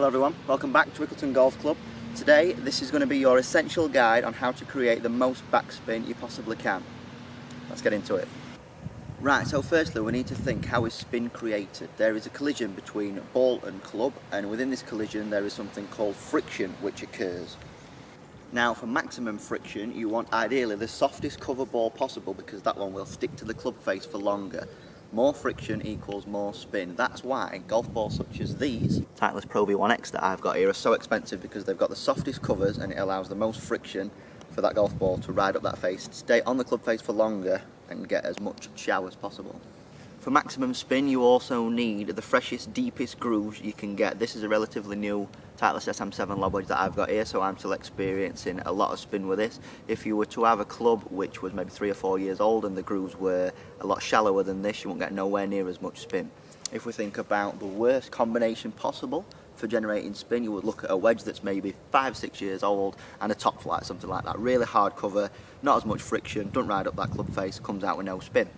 Hello everyone, welcome back to Wickleton Golf Club. Today this is going to be your essential guide on how to create the most backspin you possibly can. Let's get into it. Right, so firstly we need to think, how is spin created? There is a collision between ball and club, and within this collision there is something called friction which occurs. Now for maximum friction you want ideally the softest cover ball possible, because that one will stick to the club face for longer. More friction equals more spin. That's why golf balls such as these Titleist Pro V1X that I've got here are so expensive, because they've got the softest covers and it allows the most friction for that golf ball to ride up that face, stay on the club face for longer and get as much chow as possible. For maximum spin you also need the freshest, deepest grooves you can get. This is a relatively new Titleist SM7 lob wedge that I've got here, so I'm still experiencing a lot of spin with this. If you were to have a club which was maybe 3 or 4 years old and the grooves were a lot shallower than this, you won't get nowhere near as much spin. If we think about the worst combination possible for generating spin, you would look at a wedge that's maybe 5-6 years old and a top flight, something like that. Really hard cover, not as much friction, don't ride up that club face, comes out with no spin.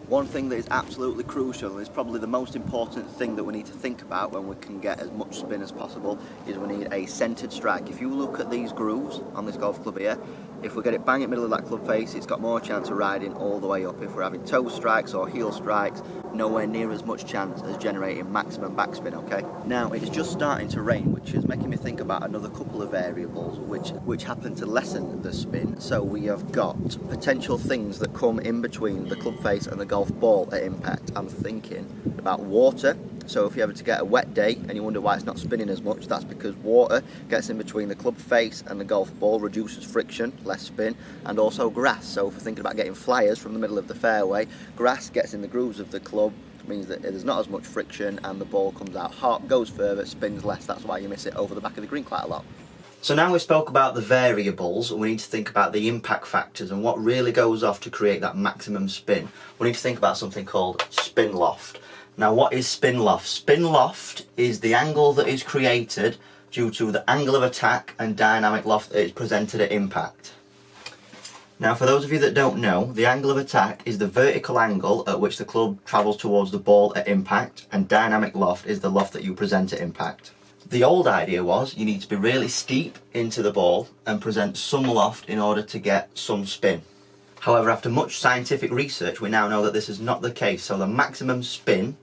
One thing that is absolutely crucial, and is probably the most important thing that we need to think about when we can get as much spin as possible, is we need a centered strike. If you look at these grooves on this golf club here, if we get it bang in the middle of that club face, it's got more chance of riding all the way up. If we're having toe strikes or heel strikes, nowhere near as much chance as generating maximum backspin, okay? Now, it's just starting to rain, which is making me think about another couple of variables which happen to lessen the spin. So we have got potential things that come in between the club face and the golf ball at impact. I'm thinking about water. So if you ever to get a wet day and you wonder why it's not spinning as much, that's because water gets in between the club face and the golf ball, reduces friction, less spin, and also grass. So if we're thinking about getting flyers from the middle of the fairway, grass gets in the grooves of the club, means that there's not as much friction and the ball comes out hot, goes further, spins less. That's why you miss it over the back of the green quite a lot. So now we spoke about the variables, we need to think about the impact factors and what really goes off to create that maximum spin. We need to think about something called spin loft. Now what is spin loft? Spin loft is the angle that is created due to the angle of attack and dynamic loft that is presented at impact. Now for those of you that don't know, the angle of attack is the vertical angle at which the club travels towards the ball at impact, and dynamic loft is the loft that you present at impact. The old idea was you need to be really steep into the ball and present some loft in order to get some spin. However, after much scientific research, we now know that this is not the case. So the maximum spin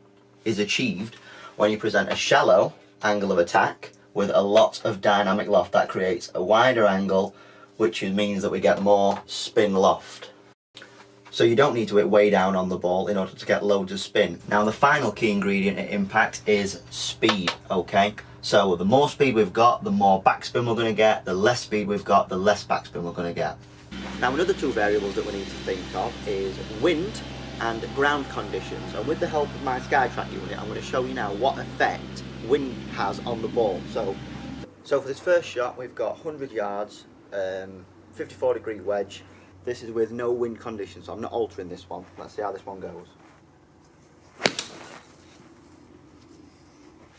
is achieved when you present a shallow angle of attack with a lot of dynamic loft. That creates a wider angle, which means that we get more spin loft. So you don't need to hit way down on the ball in order to get loads of spin. Now the final key ingredient at impact is speed, okay? So the more speed we've got, the more backspin we're going to get. The less speed we've got, the less backspin we're going to get. Now another two variables that we need to think of is wind and ground conditions. And with the help of my SkyTrack unit, I'm going to show you now what effect wind has on the ball. So for this first shot, we've got 100 yards, 54-degree wedge. This is with no wind conditions, so I'm not altering this one. Let's see how this one goes.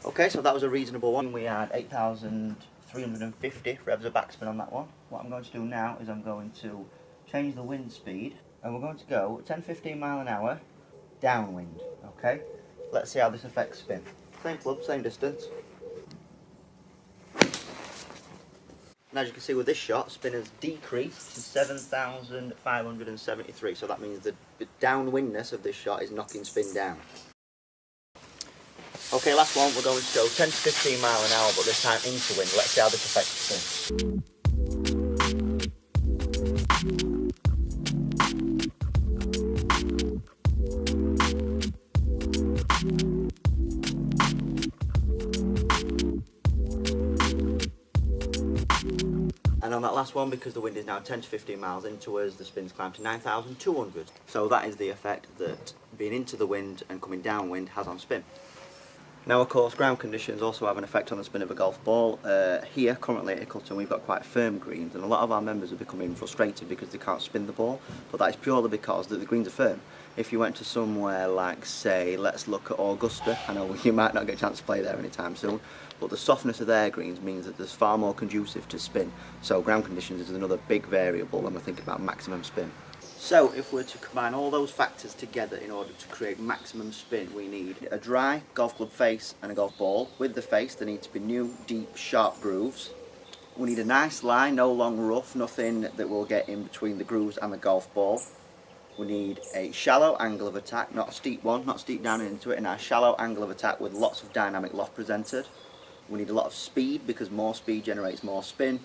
Okay, so that was a reasonable one. We had 8,350 revs of backspin on that one. What I'm going to do now is I'm going to change the wind speed, and we're going to go 10-15 mile an hour downwind, okay? Let's see how this affects spin. Same club, same distance. And as you can see with this shot, spin has decreased to 7,573, so that means the downwindness of this shot is knocking spin down. Okay, last one, we're going to go 10-15 mile an hour, but this time into wind. Let's see how this affects spin. And on that last one, because the wind is now 10-15 miles into us, the spin's climbed to 9,200. So that is the effect that being into the wind and coming downwind has on spin. Now of course ground conditions also have an effect on the spin of a golf ball. Here currently at Wickleton we've got quite firm greens, and a lot of our members are becoming frustrated because they can't spin the ball, but that is purely because the greens are firm. If you went to somewhere like, say, let's look at Augusta, I know you might not get a chance to play there anytime soon, but the softness of their greens means that there's far more conducive to spin. So ground conditions is another big variable when we're thinking about maximum spin. So if we're to combine all those factors together in order to create maximum spin, we need a dry golf club face and a golf ball. With the face there need to be new, deep, sharp grooves. We need a nice lie, no long rough, nothing that will get in between the grooves and the golf ball. We need a shallow angle of attack, not a steep one, not steep down into it, a nice shallow angle of attack with lots of dynamic loft presented. We need a lot of speed because more speed generates more spin.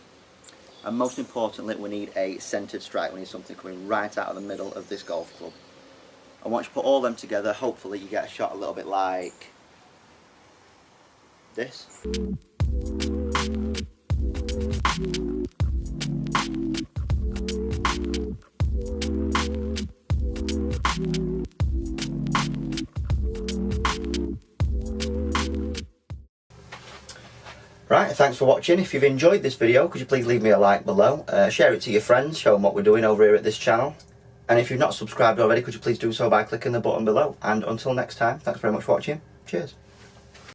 And most importantly, we need a centered strike. We need something coming right out of the middle of this golf club. And once you put all them together, hopefully you get a shot a little bit like this. Right, thanks for watching. If you've enjoyed this video, could you please leave me a like below, share it to your friends, show them what we're doing over here at this channel. And if you've not subscribed already, could you please do so by clicking the button below. And until next time, thanks very much for watching. Cheers.